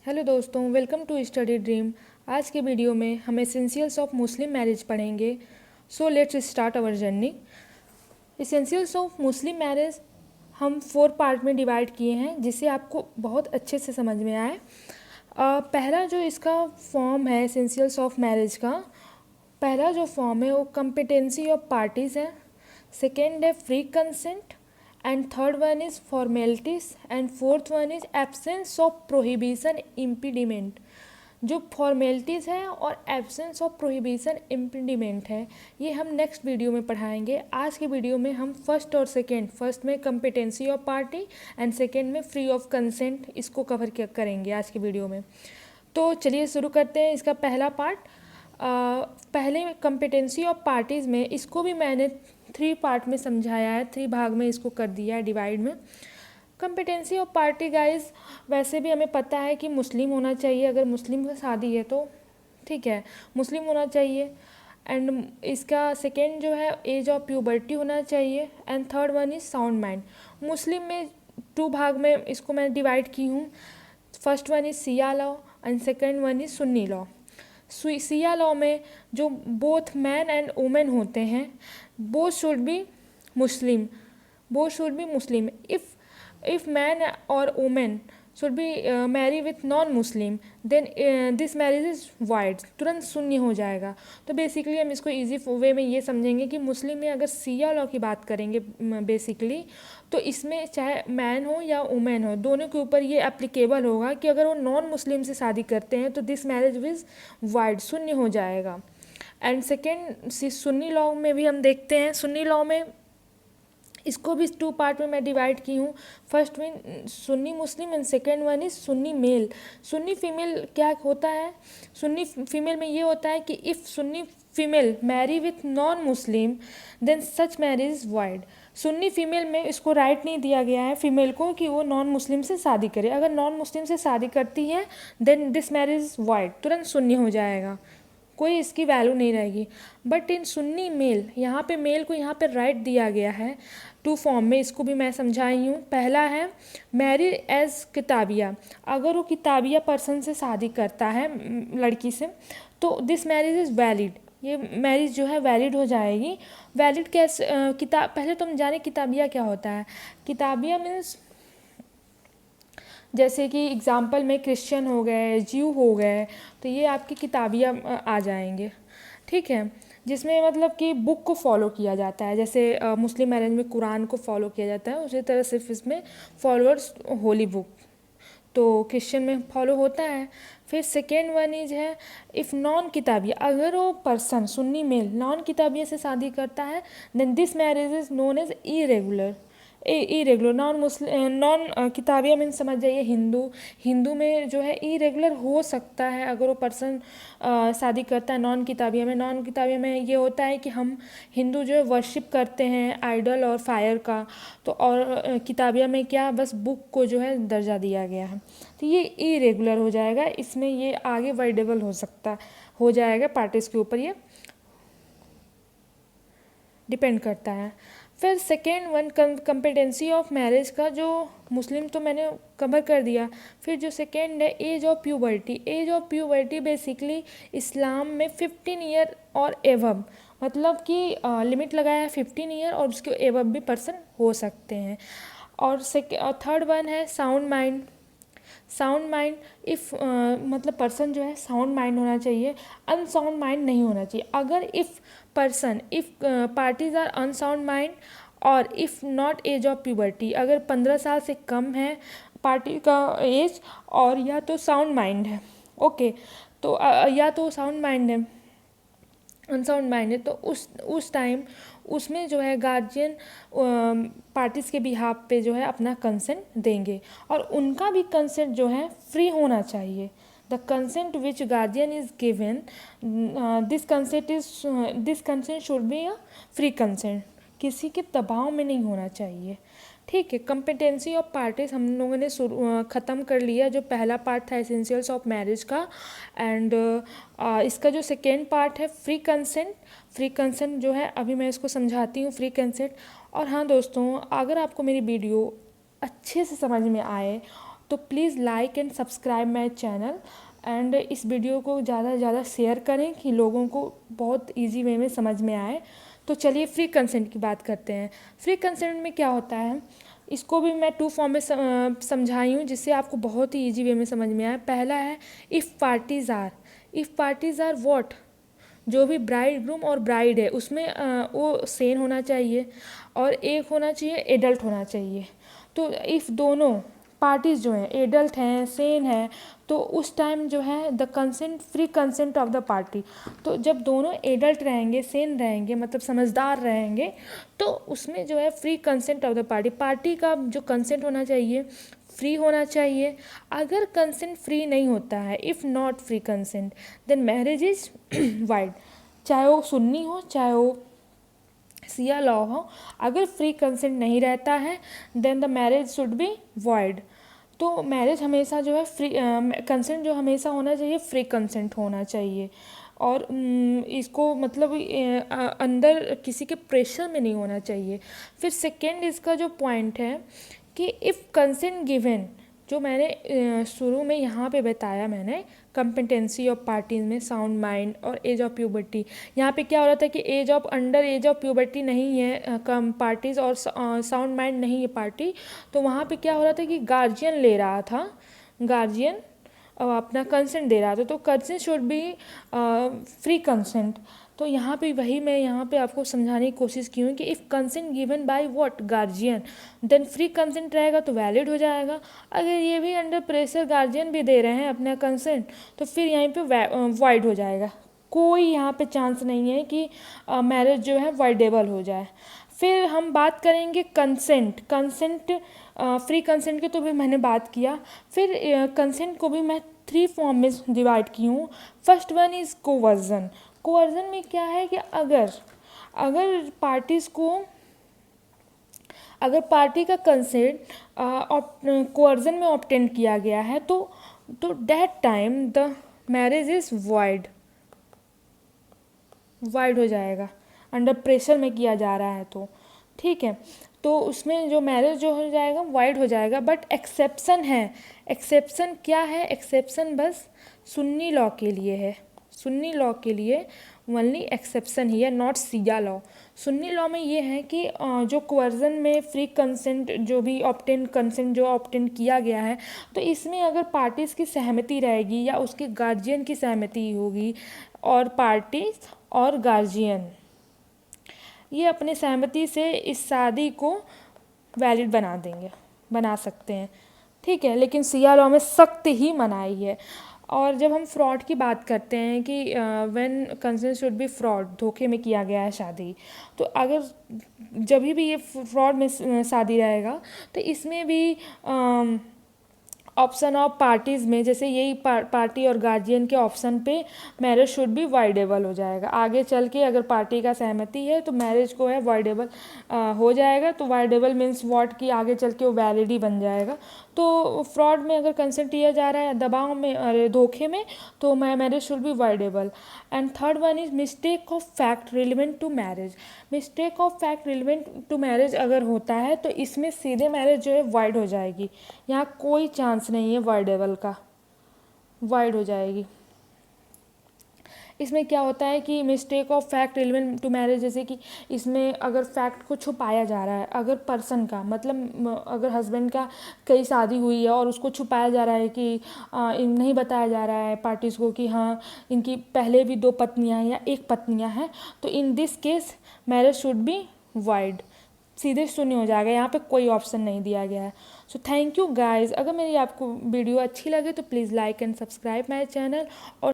Hello दोस्तों, welcome to study dream. आज के वीडियो में हम एसेंशियल्स ऑफ मुस्लिम मैरिज पढ़ेंगे। So let's start our journey. Essentials of Muslim marriage हम 4 पार्ट में डिवाइड किए हैं, जिससे आपको बहुत अच्छे से समझ में आए। पहला जो इसका फॉर्म है एसेंशियल्स ऑफ मैरिज का, पहला जो फॉर्म है वो कम्पिटेंसी ऑफ पार्टीज़ है। सेकेंड है free consent, and third one is formalities, and fourth one is absence of prohibition impediment. जो फॉर्मेलिटीज़ है और एब्सेंस ऑफ प्रोहिबिशन इम्पीडिमेंट है, ये हम नेक्स्ट वीडियो में पढ़ाएंगे। आज के वीडियो में हम फर्स्ट और सेकेंड, फर्स्ट में competency of party and second में फ्री ऑफ कंसेंट, इसको कवर करेंगे आज के वीडियो में। तो चलिए शुरू करते हैं इसका पहला पार्ट। पहले कम्पिटेंसी ऑफ पार्टीज़ में, इसको भी मैंने 3 पार्ट में समझाया है, 3 भाग में इसको कर दिया है डिवाइड में। कम्पिटेंसी ऑफ पार्टी गाइज, वैसे भी हमें पता है कि मुस्लिम होना चाहिए। अगर मुस्लिम से शादी है तो ठीक है, मुस्लिम होना चाहिए। एंड इसका सेकेंड जो है एज ऑफ प्यूबर्टी होना चाहिए, and third one is sound mind. Muslim में 2 भाग में इसको मैं डिवाइड की हूँ। First one is Shia law and second one is Sunni law. Shia law में जो बोथ मैन एंड वुमेन होते हैं, both should be Muslim, both should be Muslim. if man or woman should be marry with non muslim, then this marriage is void, तुरंत शून्य हो जाएगा। तो basically हम इसको इजी वे में ये समझेंगे कि मुस्लिम में अगर सिया लॉ की बात करेंगे बेसिकली, तो इसमें चाहे मैन हो या वुमेन हो, दोनों के ऊपर ये एप्लीकेबल होगा कि अगर वो नॉन मुस्लिम से शादी करते हैं तो दिस मैरिज इज वाइड, शून्य हो जाएगा। एंड सेकेंड सुन्नी लॉ में भी हम देखते हैं, सुन्नी लॉ में इसको भी 2 पार्ट में मैं डिवाइड की हूँ। फर्स्ट में Sunni Muslim and second one is Sunni male. Sunni female क्या होता है, सुन्नी फीमेल में ये होता है कि if Sunni female marry with non Muslim then such marriage is void. Sunni female में इसको राइट नहीं दिया गया है फीमेल को कि वो नॉन मुस्लिम से शादी करे। अगर नॉन मुस्लिम से शादी करती है then this marriage is void, तुरंत शून्य हो जाएगा, कोई इसकी वैल्यू नहीं रहेगी। बट इन सुन्नी मेल, यहाँ पे मेल को यहाँ पे राइट दिया गया है 2 फॉर्म में, इसको भी मैं समझाई हूँ। पहला है मैरी एज किताबिया, अगर वो किताबिया पर्सन से शादी करता है लड़की से, तो दिस मैरिज इज़ वैलिड, ये मैरिज जो है वैलिड हो जाएगी। वैलिड कैसे किताब, पहले तो हम जाने किताबिया क्या होता है। किताबिया मीन्स जैसे कि एग्ज़ाम्पल में क्रिश्चियन हो गए, ज्यू हो गए, तो ये आपकी किताबिया आ जाएंगे, ठीक है, जिसमें मतलब कि बुक को फॉलो किया जाता है। जैसे मुस्लिम मैरिज में कुरान को फॉलो किया जाता है, उसी तरह सिर्फ इसमें फॉलोअर्स होली बुक, तो क्रिश्चियन में फॉलो होता है। फिर सेकेंड वन इज है इफ़ नॉन किताबिया, अगर वो पर्सन सुन्नी मेल नॉन किताबिया से शादी करता है then this marriage is known as irregular. Irregular non Muslim, non किताबिया मीन समझ जाइए हिंदू। हिंदू में जो है इरेगुलर हो सकता है अगर वो पर्सन शादी करता है नॉन किताबिया में। नॉन किताबिया में ये होता है कि हम हिंदू जो है वर्शिप करते हैं आइडल और फायर का, तो और किताबिया में क्या बस बुक को जो है दर्जा दिया गया है, तो ये इरेगुलर हो जाएगा। इसमें ये आगे वर्डेबल हो जाएगा, पार्टीज के ऊपर ये डिपेंड करता है। फिर second one competency of marriage का, जो मुस्लिम तो मैंने कवर कर दिया। फिर जो सेकेंड है age of puberty. Age of puberty basically Islam में 15 ईयर और एवब, मतलब कि लिमिट लगाया है 15 ईयर, और उसके एवब भी पर्सन हो सकते हैं। और थर्ड वन है sound mind. Sound mind if मतलब पर्सन जो है साउंड माइंड होना चाहिए, अनसाउंड माइंड नहीं होना चाहिए। अगर if parties are unsound mind और if not age of puberty, अगर 15 साल से कम है पार्टी का एज और या तो साउंड माइंड है, ओके, तो या तो साउंड माइंड है, अनसाउंड माइंड है, तो उस टाइम उसमें जो है गार्जियन पार्टीज़ के बिहाफ पे जो है अपना कंसेंट देंगे, और उनका भी कंसेंट जो है फ्री होना चाहिए। The consent which guardian is given, this consent should be a free consent, किसी के दबाव में नहीं होना चाहिए, ठीक है। कम्पिटेंसी ऑफ पार्टीज हम लोगों ने ख़त्म कर लिया, जो पहला पार्ट था एसेंशियल्स ऑफ मैरिज का। एंड इसका जो सेकेंड पार्ट है फ्री कंसेंट। फ्री कंसेंट जो है अभी मैं इसको समझाती हूँ, फ्री कंसेंट। और हाँ दोस्तों, अगर आपको मेरी वीडियो अच्छे से समझ में आए तो please like and subscribe my channel and इस वीडियो को ज़्यादा से ज़्यादा शेयर करें कि लोगों को बहुत ईजी वे में समझ में आए। तो चलिए फ्री कंसेंट की बात करते हैं। फ्री कंसेंट में क्या होता है, इसको भी मैं 2 फॉर्म में समझाई हूँ जिससे आपको बहुत ही ईजी वे में समझ में आए। पहला है इफ़ पार्टीज़ आर व्हाट, जो भी ब्राइड ग्रूम और ब्राइड है उसमें वो सेन होना चाहिए और एक होना चाहिए एडल्ट होना चाहिए। तो इफ़ दोनों पार्टीज़ जो हैं एडल्ट हैं सेन है तो उस टाइम जो है the consent free consent of the party, तो जब दोनों एडल्ट रहेंगे सेन रहेंगे मतलब समझदार रहेंगे तो उसमें जो है free consent of the party का जो कंसेंट होना चाहिए फ्री होना चाहिए। अगर कंसेंट फ्री नहीं होता है, if not free consent then marriage is void, चाहे वो सुन्नी हो चाहे वो सिया लॉ हो, अगर फ्री कंसेंट नहीं रहता है then the marriage should be void. तो मैरिज हमेशा जो है फ्री कंसेंट जो हमेशा होना चाहिए फ्री कंसेंट होना चाहिए और इसको मतलब अंदर किसी के प्रेशर में नहीं होना चाहिए। फिर सेकेंड इसका जो पॉइंट है कि इफ़ कंसेंट गिवन, जो मैंने शुरू में यहाँ पे बताया मैंने कम्पिटेंसी ऑफ पार्टीज में साउंड माइंड और एज ऑफ प्यूबर्टी, यहाँ पे क्या हो रहा था कि अंडर एज ऑफ प्यूबर्टी नहीं है कम पार्टीज और साउंड माइंड नहीं है पार्टी, तो वहाँ पे क्या हो रहा था कि गार्जियन ले रहा था, गार्जियन अपना कंसेंट दे रहा था, तो consent should be free consent. तो यहाँ पे वही मैं यहाँ पे आपको समझाने की कोशिश की हूँ कि if consent given by what guardian then free consent रहेगा तो वैलिड हो जाएगा। अगर ये भी अंडर प्रेशर गार्जियन भी दे रहे हैं अपना कंसेंट तो फिर यहीं पे वाइड हो जाएगा, कोई यहाँ पे चांस नहीं है कि मैरिज जो है वाइडेबल हो जाए। फिर हम बात करेंगे कंसेंट फ्री कंसेंट की तो भी मैंने बात किया। फिर कंसेंट को भी मैं 3 फॉर्म में डिवाइड की हूँ। फर्स्ट वन इज़ कोवर्जन में क्या है कि अगर पार्टी का कंसेंट कोवर्जन में ऑब्टेन किया गया है तो that time the marriage is wide हो जाएगा, अंडर प्रेशर में किया जा रहा है तो ठीक है, तो उसमें जो मैरिज जो हो जाएगा वाइड हो जाएगा। बट एक्सेप्शन है, एक्सेप्शन क्या है, एक्सेप्शन बस सुन्नी लॉ के लिए है, सुन्नी लॉ के लिए ओनली एक्सेप्शन ही है, not Siya law. Sunni law में ये है कि जो कोवर्जन में फ्री कंसेंट जो भी कंसेंट जो ऑब्टेन किया गया है तो इसमें अगर पार्टीज़ की सहमति रहेगी या उसके गार्जियन की सहमति होगी और पार्टीज और गार्जियन ये अपने सहमति से इस शादी को वैलिड बना सकते हैं, ठीक है। लेकिन सिया लॉ में सख्त ही मनाही है। और जब हम फ्रॉड की बात करते हैं कि when consent should be fraud, धोखे में किया गया है शादी, तो अगर जब भी ये फ्रॉड में शादी रहेगा तो इसमें भी ऑप्शन ऑफ पार्टीज़ में जैसे यही पार्टी और गार्जियन के ऑप्शन पे मैरिज शुड बी वाइडेबल हो जाएगा। आगे चल के अगर पार्टी का सहमति है तो मैरिज को है वाइडेबल हो जाएगा। तो वाइडेबल मीन्स व्हाट कि आगे चल के वो वैलिड ही बन जाएगा। तो फ्रॉड में अगर कंसेंट दिया जा रहा है दबाव में अरे धोखे में तो marriage should be voidable. And third one is mistake of fact relevant to marriage. Mistake of fact relevant to marriage अगर होता है तो इसमें सीधे मैरिज जो है वाइड हो जाएगी, यहाँ कोई चांस नहीं है वाइडेबल का, वाइड हो जाएगी। इसमें क्या होता है कि mistake of fact relevant to marriage, जैसे कि इसमें अगर फैक्ट को छुपाया जा रहा है, अगर पर्सन का मतलब अगर हस्बैंड का कई शादी हुई है और उसको छुपाया जा रहा है कि नहीं बताया जा रहा है पार्टीज़ को कि हाँ इनकी पहले भी 2 पत्नियां हैं या 1 पत्नियां हैं, तो in this case marriage should B wide, सीधे शून्य हो जाएगा, यहाँ पे कोई ऑप्शन नहीं दिया गया है। So thank you guys. अगर मेरी आपको वीडियो अच्छी लगे तो please like and subscribe my channel और